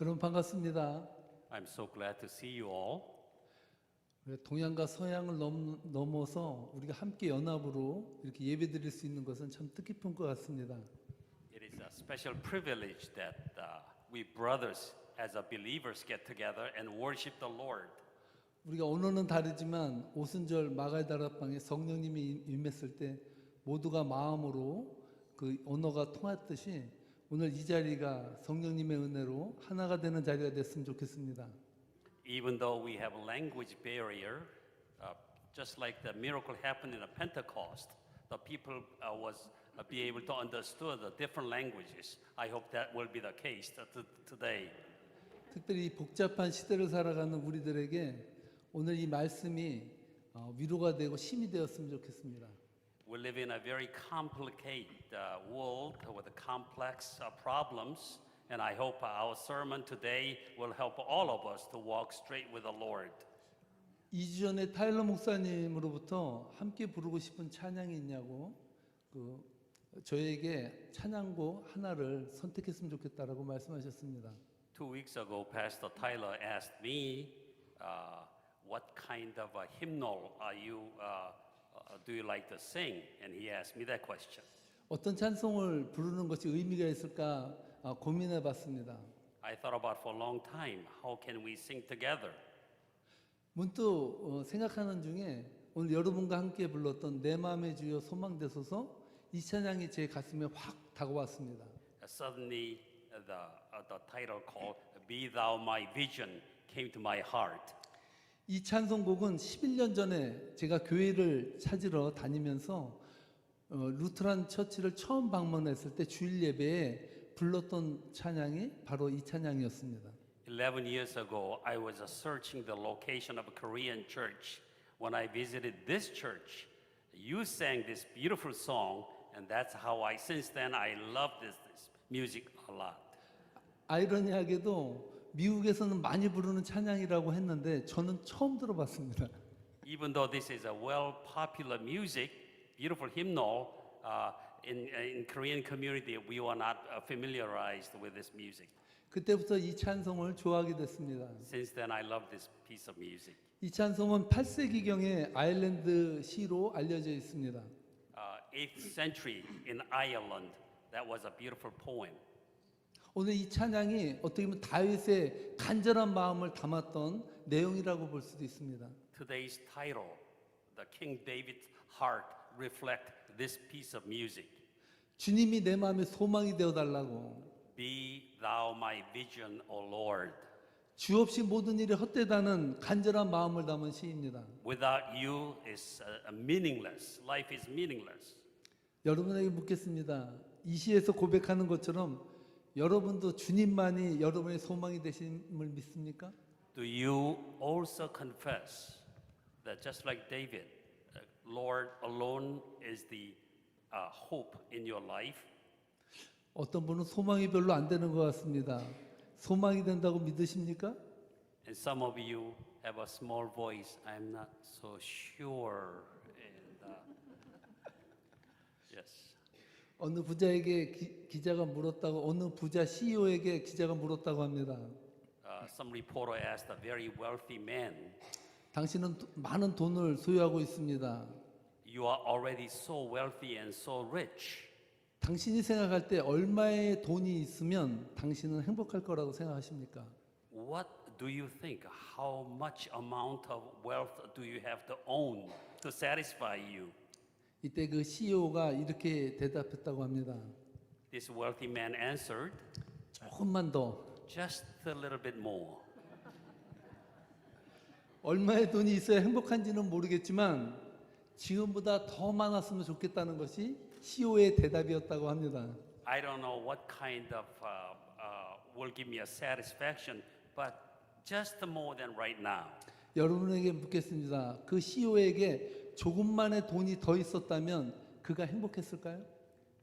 여러분 반갑습니다. I'm so glad to see you all. 동양과 서양을 넘어서 우리가 함께 연합으로 이렇게 예배드릴 수 있는 것은 참 뜻깊은 것 같습니다. It is a special privilege that we brothers as a believers get together and worship the Lord. 우리가 언어는 다르지만 오순절 마가의 다락방에 성령님이 임했을 때 모두가 마음으로 그 언어가 통했듯이 오늘 이 자리가 성령님의 은혜로 하나가 되는 자리가 됐으면 좋겠습니다. Even though we have a language barrier, just like the miracle happened in a Pentecost, the people be able to understand the different languages. I hope that will be the case today. 특별히 이 복잡한 시대를 살아가는 우리들에게 오늘 이 말씀이 위로가 되고 힘이 되었으면 좋겠습니다. We live in a very complicated world with complex problems, and I hope our sermon today will help all of us to walk straight with the Lord. 2주 전에 타일러 목사님으로부터 함께 부르고 싶은 찬양이 있냐고 저에게 찬양곡 하나를 선택했으면 좋겠다라고 말씀하셨습니다. 2 weeks ago, Pastor Tyler asked me, what kind of a hymnal do you like to sing? And he asked me that question. 어떤 찬송을 부르는 것이 의미가 있을까 고민해 봤습니다. I thought about for a long time, how can we sing together? 문득 생각하는 중에 오늘 여러분과 함께 불렀던 내 마음의 주여 소망되소서 이 찬양이 제 가슴에 확 다가왔습니다. Suddenly, the title called Be Thou My Vision came to my heart. 이 찬송곡은 11년 전에 제가 교회를 찾으러 다니면서 루트란 처치를 처음 방문했을 때 주일 예배에 불렀던 찬양이 바로 이 찬양이었습니다. 11 years ago, I was searching the location of a Korean church. When I visited this church, you sang this beautiful song, and that's how since then, I love this music a lot. 아이러니하게도 미국에서는 많이 부르는 찬양이라고 했는데 저는 처음 들어봤습니다. Even though this is a well popular music, beautiful hymnal, in Korean community, we were not familiarized with this music. 그때부터 이 찬송을 좋아하게 됐습니다. Since then, I love this piece of music. 이 찬송은 8세기경의 아일랜드 시로 알려져 있습니다. 8th century in Ireland, that was a beautiful poem. 오늘 이 찬양이 어떻게 보면 다윗의 간절한 마음을 담았던 내용이라고 볼 수도 있습니다. Today's title, the King David's heart, reflect this piece of music. 주님이 내 마음의 소망이 되어 달라고. Be thou my vision, O Lord. 주 없이 모든 일이 헛되다는 간절한 마음을 담은 시입니다. Without you is meaningless. Life is meaningless. 여러분에게 묻겠습니다. 이 시에서 고백하는 것처럼 여러분도 주님만이 여러분의 소망이 되심을 믿습니까? Do you also confess that just like David, Lord alone is the hope in your life? 어떤 분은 소망이 별로 안 되는 것 같습니다. 소망이 된다고 믿으십니까? And some of you have a small voice. I'm not so sure. And, yes. 어느 부자에게 기자가 물었다고 어느 부자 CEO에게 기자가 물었다고 합니다. Some reporter asked a very wealthy man, 당신은 많은 돈을 소유하고 있습니다. "You are already so wealthy and so rich. 당신이 생각할 때 얼마의 돈이 있으면 당신은 행복할 거라고 생각하십니까? What do you think? How much amount of wealth do you have to own to satisfy you?" 이때 그 CEO가 이렇게 대답했다고 합니다. This wealthy man answered, 조금만 더. "Just a little bit more." 얼마의 돈이 있어야 행복한지는 모르겠지만 지금보다 더 많았으면 좋겠다는 것이 CEO의 대답이었다고 합니다. I don't know what kind of will give me a satisfaction, but just more than right now. 여러분에게 묻겠습니다. 그 CEO에게 조금만의 돈이 더 있었다면 그가 행복했을까요?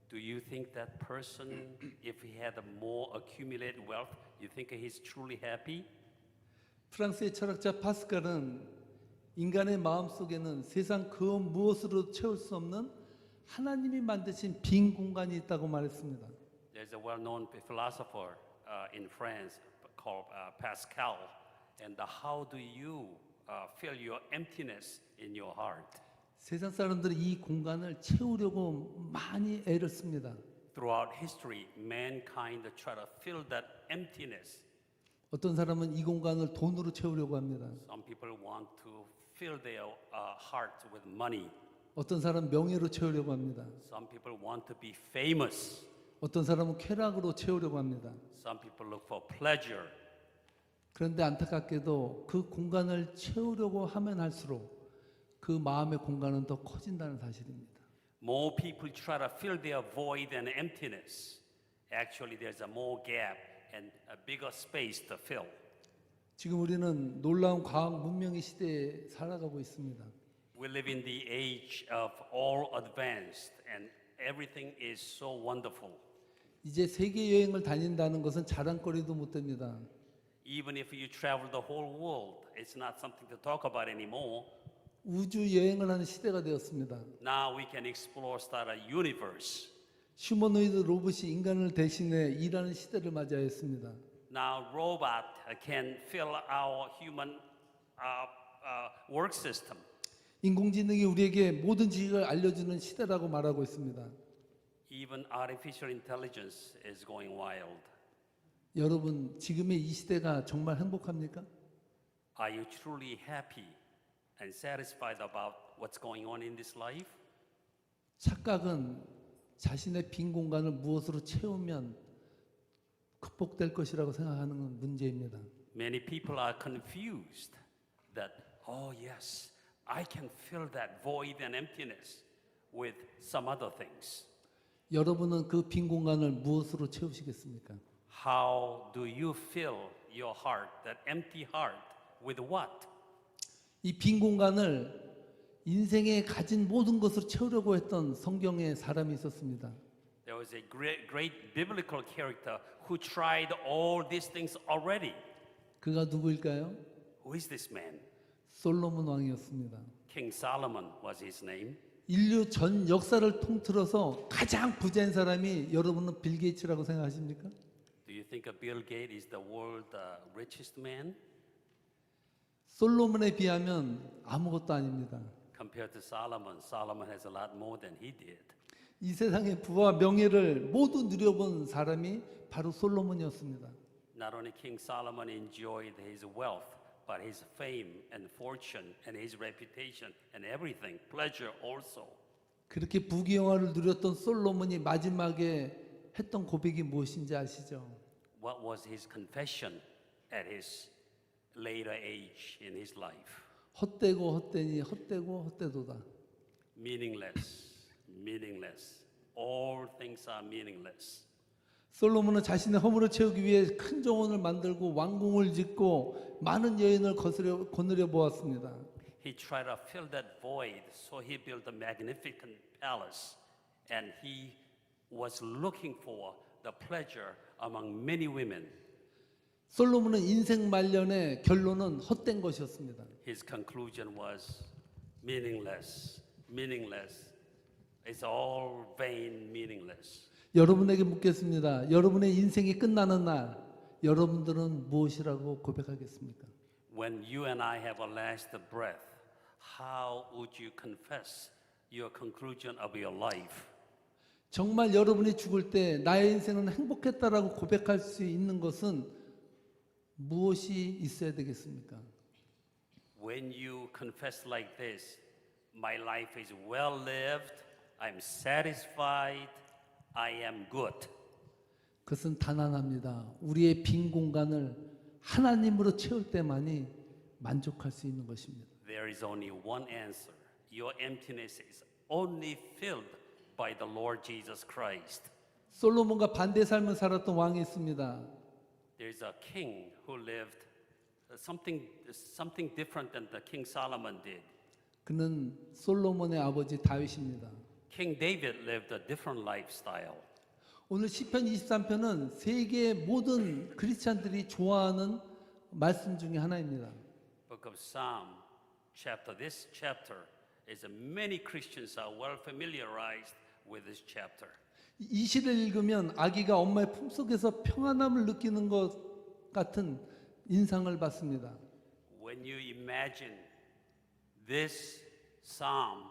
Do you think that person, if he had more accumulated wealth, you think he's truly happy? 프랑스의 철학자 파스칼은 인간의 마음 속에는 세상 그 무엇으로 채울 수 없는 하나님이 만드신 빈 공간이 있다고 말했습니다. There's a well-known philosopher in France called Pascal. And how do you fill your emptiness in your heart? 세상 사람들이 이 공간을 채우려고 많이 애를 씁니다. Throughout history, mankind try to fill that emptiness. 어떤 사람은 이 공간을 돈으로 채우려고 합니다. Some people want to fill their heart with money. 어떤 사람은 명예로 채우려고 합니다. Some people want to be famous. 어떤 사람은 쾌락으로 채우려고 합니다. Some people look for pleasure. 그런데 안타깝게도 그 공간을 채우려고 하면 할수록 그 마음의 공간은 더 커진다는 사실입니다. More people try to fill their void and emptiness. Actually, there's a more gap and a bigger space to fill. 지금 우리는 놀라운 과학 문명의 시대에 살아가고 있습니다. We live in the age of all advanced and everything is so wonderful. 이제 세계 여행을 다닌다는 것은 자랑거리도 못 됩니다. Even if you travel the whole world, it's not something to talk about anymore. 우주 여행을 하는 시대가 되었습니다. Now we can explore, start a universe. 휴머노이드 로봇이 인간을 대신해 일하는 시대를 맞이하였습니다. Now robot can fill our human work system. 인공지능이 우리에게 모든 지식을 알려주는 시대라고 말하고 있습니다. Even artificial intelligence is going wild. 여러분, 지금의 이 시대가 정말 행복합니까? Are you truly happy and satisfied about what's going on in this life? 착각은 자신의 빈 공간을 무엇으로 채우면 극복될 것이라고 생각하는 건 문제입니다. Many people are confused that, oh yes, I can fill that void and emptiness with some other things. 여러분은 그 빈 공간을 무엇으로 채우시겠습니까? How do you fill your heart, that empty heart, with what? 이 빈 공간을 인생에 가진 모든 것으로 채우려고 했던 성경에 사람이 있었습니다. There was a great biblical character who tried all these things already. 그가 누구일까요? Who is this man? 솔로몬 왕이었습니다. King Solomon was his name. 인류 전 역사를 통틀어서 가장 부자인 사람이 여러분은 빌 게이츠라고 생각하십니까? Do you think Bill Gates is the world's richest man? 솔로몬에 비하면 아무것도 아닙니다. Compared to Solomon, Solomon has a lot more than he did. 이 세상의 부와 명예를 모두 누려본 사람이 바로 솔로몬이었습니다. Not only King Solomon enjoyed his wealth, but his fame and fortune and his reputation and everything, pleasure also. 그렇게 부귀영화를 누렸던 솔로몬이 마지막에 했던 고백이 무엇인지 아시죠? What was his confession at his later age in his life? 헛되고 헛되니 헛되고 헛되도다. Meaningless, meaningless. All things are meaningless. 솔로몬은 자신의 허물을 채우기 위해 큰 정원을 만들고 왕궁을 짓고 많은 여인을 거느려 보았습니다. He tried to fill that void, so he built a magnificent palace, and he was looking for the pleasure among many women. 솔로몬은 인생 말년의 결론은 헛된 것이었습니다. His conclusion was meaningless, meaningless. It's all vain, meaningless. 여러분에게 묻겠습니다. 여러분의 인생이 끝나는 날, 여러분들은 무엇이라고 고백하겠습니까? When you and I have a last breath, how would you confess your conclusion of your life? 정말 여러분이 죽을 때 나의 인생은 행복했다라고 고백할 수 있는 것은 무엇이 있어야 되겠습니까? When you confess like this, my life is well lived, I'm satisfied, I am good. 그것은 단 하나입니다. 우리의 빈 공간을 하나님으로 채울 때만이 만족할 수 있는 것입니다. There is only one answer. Your emptiness is only filled by the Lord Jesus Christ. 솔로몬과 반대 삶을 살았던 왕이 있습니다. There's a king who lived something different than the King Solomon did. 그는 솔로몬의 아버지 다윗입니다. King David lived a different lifestyle. 오늘 시편 23편은 세계의 모든 크리스찬들이 좋아하는 말씀 중에 하나입니다. Book of Psalm, this chapter is many Christians are well familiarized with this chapter. 이 시를 읽으면 아기가 엄마의 품속에서 평안함을 느끼는 것 같은 인상을 받습니다. When you imagine this psalm,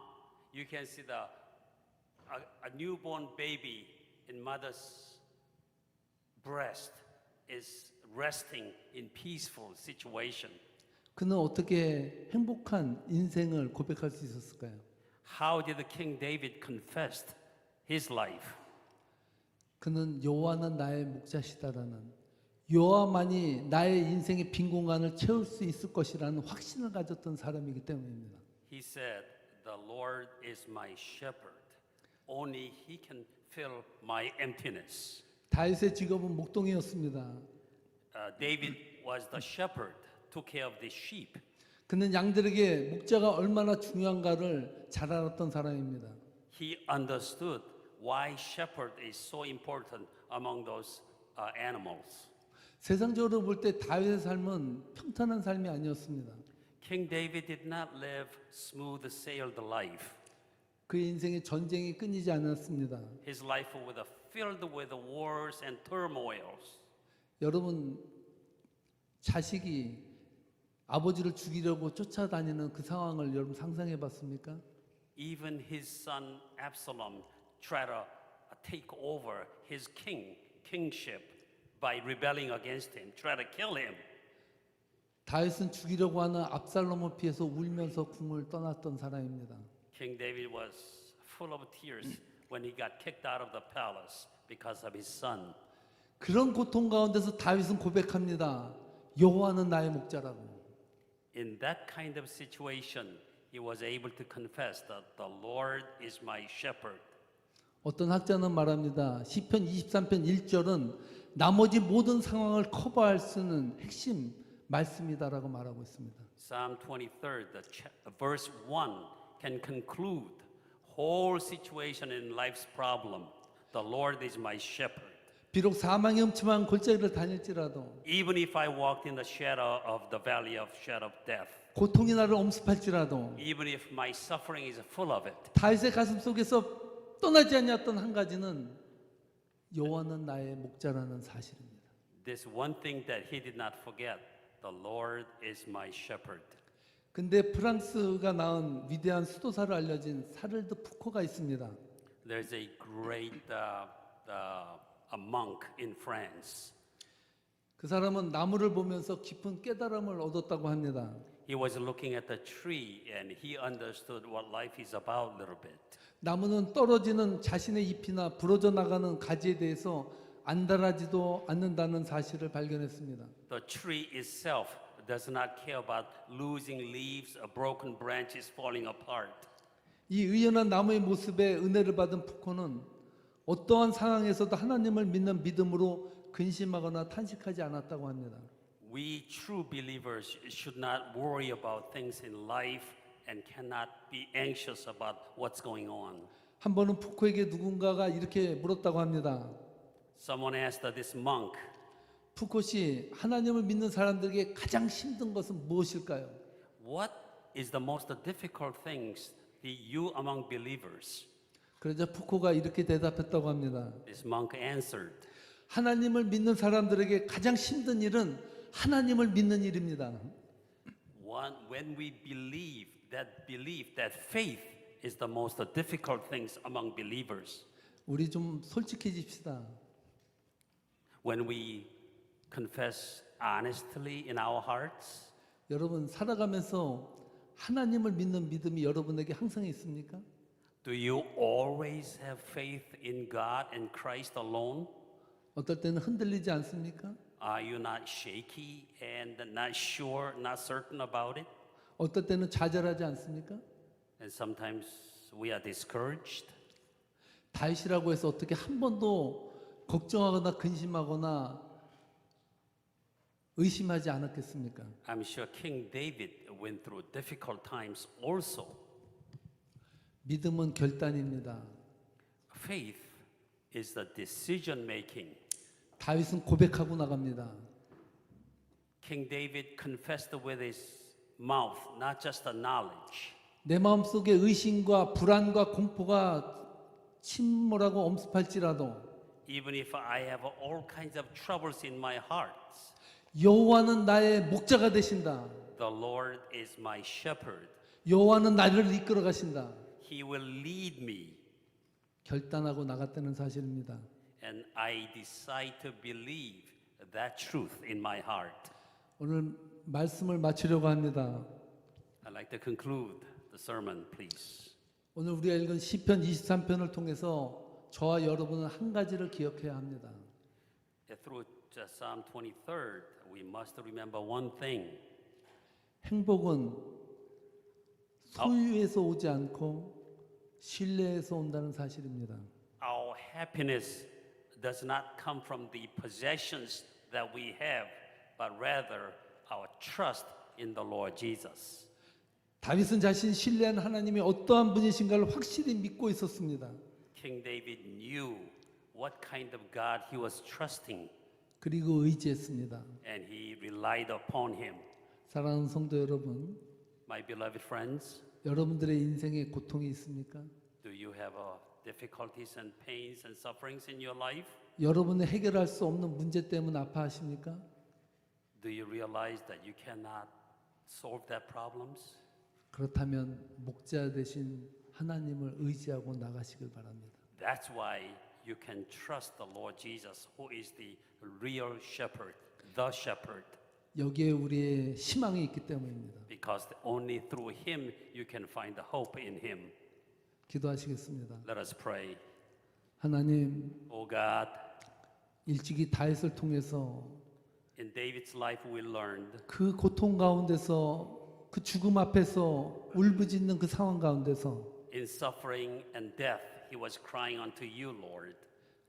you can see a newborn baby in mother's breast is resting in peaceful situation. 그는 어떻게 행복한 인생을 고백할 수 있었을까요? How did King David confess his life? 그는 여호와는 나의 목자시다라는 여호와만이 나의 인생의 빈 공간을 채울 수 있을 것이라는 확신을 가졌던 사람이기 때문입니다. He said, "The Lord is my shepherd. Only He can fill my emptiness." 다윗의 직업은 목동이었습니다. David was the shepherd, took care of the sheep. 그는 양들에게 목자가 얼마나 중요한가를 잘 알았던 사람입니다. He understood why shepherd is so important among those animals. 세상적으로 볼 때 다윗의 삶은 평탄한 삶이 아니었습니다. King David did not live smooth sailed life. 그의 인생에 전쟁이 끊이지 않았습니다. His life was filled with wars and turmoils. 여러분 자식이 아버지를 죽이려고 쫓아다니는 그 상황을 여러분 상상해 봤습니까? Even his son Absalom tried to take over his kingship by rebelling against him, tried to kill him. 다윗은 죽이려고 하는 압살롬을 피해서 울면서 궁을 떠났던 사람입니다. King David was full of tears when he got kicked out of the palace because of his son. 그런 고통 가운데서 다윗은 고백합니다. 여호와는 나의 목자라고. In that kind of situation, he was able to confess that the Lord is my shepherd. 어떤 학자는 말합니다. 시편 23편 1절은 나머지 모든 상황을 커버할 수 있는 핵심 말씀이다라고 말하고 있습니다. Psalm 23, verse 1 can conclude whole situation in life's problem. The Lord is my shepherd. 비록 사망의 음침한 골짜기를 다닐지라도 Even if I walked in the shadow of the valley of shadow of death, 고통이 나를 엄습할지라도 even if my suffering is full of it, 다윗의 가슴 속에서 떠나지 않았던 한 가지는 여호와는 나의 목자라는 사실입니다. this one thing that he did not forget, the Lord is my shepherd. 근데 프랑스가 낳은 위대한 수도사로 알려진 사를드 푸코가 있습니다. There's a great a monk in France. 그 사람은 나무를 보면서 깊은 깨달음을 얻었다고 합니다. He was looking at the tree and he understood what life is about a little bit. 나무는 떨어지는 자신의 잎이나 부러져 나가는 가지에 대해서 안달하지도 않는다는 사실을 발견했습니다. The tree itself does not care about losing leaves or broken branches falling apart. 이 의연한 나무의 모습에 은혜를 받은 푸코는 어떠한 상황에서도 하나님을 믿는 믿음으로 근심하거나 탄식하지 않았다고 합니다. We true believers should not worry about things in life and cannot be anxious about what's going on. 한 번은 푸코에게 누군가가 이렇게 물었다고 합니다. Someone asked this monk, 푸코 씨, 하나님을 믿는 사람들에게 가장 힘든 것은 무엇일까요? what is the most difficult things that you among believers? 그러자 푸코가 이렇게 대답했다고 합니다. This monk answered, 하나님을 믿는 사람들에게 가장 힘든 일은 하나님을 믿는 일입니다. when we believe that faith is the most difficult things among believers. 우리 좀 솔직해집시다. When we confess honestly in our hearts, 여러분 살아가면서 하나님을 믿는 믿음이 여러분에게 항상 있습니까? do you always have faith in God and Christ alone? 어떨 때는 흔들리지 않습니까? Are you not shaky and not sure, not certain about it? 어떨 때는 좌절하지 않습니까? And sometimes we are discouraged. 다윗이라고 해서 어떻게 한 번도 걱정하거나 근심하거나 의심하지 않았겠습니까? I'm sure King David went through difficult times also. 믿음은 결단입니다. Faith is the decision making. 다윗은 고백하고 나갑니다. King David confessed with his mouth, not just the knowledge. 내 마음속에 의심과 불안과 공포가 침몰하고 엄습할지라도 Even if I have all kinds of troubles in my heart, 여호와는 나의 목자가 되신다. The Lord is my shepherd. 여호와는 나를 이끌어 가신다. He will lead me. 결단하고 나갔다는 사실입니다. And I decide to believe that truth in my heart. 오늘 말씀을 마치려고 합니다. I'd like to conclude the sermon, please. 오늘 우리가 읽은 시편 23편을 통해서 저와 여러분은 한 가지를 기억해야 합니다. Through Psalm 23rd, we must remember one thing. 행복은 소유에서 오지 않고 신뢰에서 온다는 사실입니다. Our happiness does not come from the possessions that we have, but rather our trust in the Lord Jesus. 다윗은 자신 신뢰한 하나님이 어떠한 분이신가를 확실히 믿고 있었습니다. King David knew what kind of God he was trusting, 그리고 의지했습니다. and he relied upon him. 사랑하는 성도 여러분, My beloved friends, 여러분들의 인생에 고통이 있습니까? do you have difficulties and pains and sufferings in your life? 여러분이 해결할 수 없는 문제 때문에 아파하십니까? Do you realize that you cannot solve that problems? 그렇다면 목자 되신 하나님을 의지하고 나가시길 바랍니다. That's why you can trust the Lord Jesus, who is the real shepherd, the shepherd, 여기에 우리의 희망이 있기 때문입니다. because only through him you can find the hope in him. 기도하시겠습니다. Let us pray. 하나님, Oh God, 일찍이 다윗을 통해서 in David's life we learned 그 고통 가운데서 그 죽음 앞에서 울부짖는 그 상황 가운데서 in suffering and death he was crying unto you, Lord.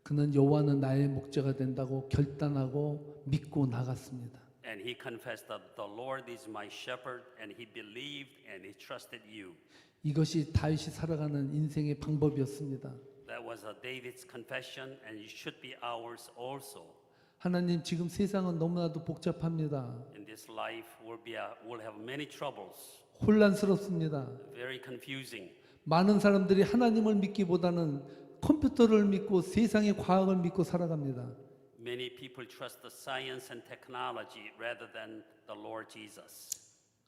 그는 여호와는 나의 목자가 된다고 결단하고 믿고 나갔습니다. And he confessed that the Lord is my shepherd, and he believed and he trusted you. 이것이 다윗이 살아가는 인생의 방법이었습니다. That was David's confession, and it should be ours also. 하나님, 지금 세상은 너무나도 복잡합니다. In this life, we'll have many troubles, 혼란스럽습니다. very confusing. 많은 사람들이 하나님을 믿기보다는 컴퓨터를 믿고 세상의 과학을 믿고 살아갑니다. Many people trust the science and technology rather than the Lord Jesus.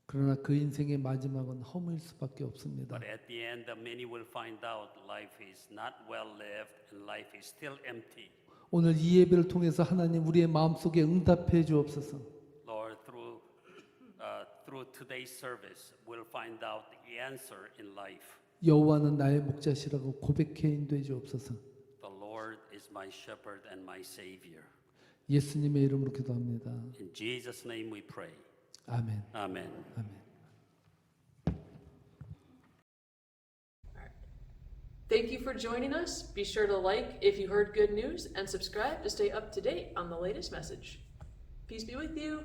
그러나 그 인생의 마지막은 허무일 수밖에 없습니다. But at the end, many will find out life is not well lived and life is still empty. 오늘 이 예배를 통해서 하나님 우리의 마음속에 응답해 주옵소서. Lord, through today's service, we'll find out the answer in life. 여호와는 나의 목자시라고 고백해 인도해 주옵소서. The Lord is my shepherd and my savior. 예수님의 이름으로 기도합니다. In Jesus' name we pray. 아멘. Amen. 아멘. Thank you for joining us. Be sure to like if you heard good news and subscribe to stay up to date on the latest message. Peace be with you.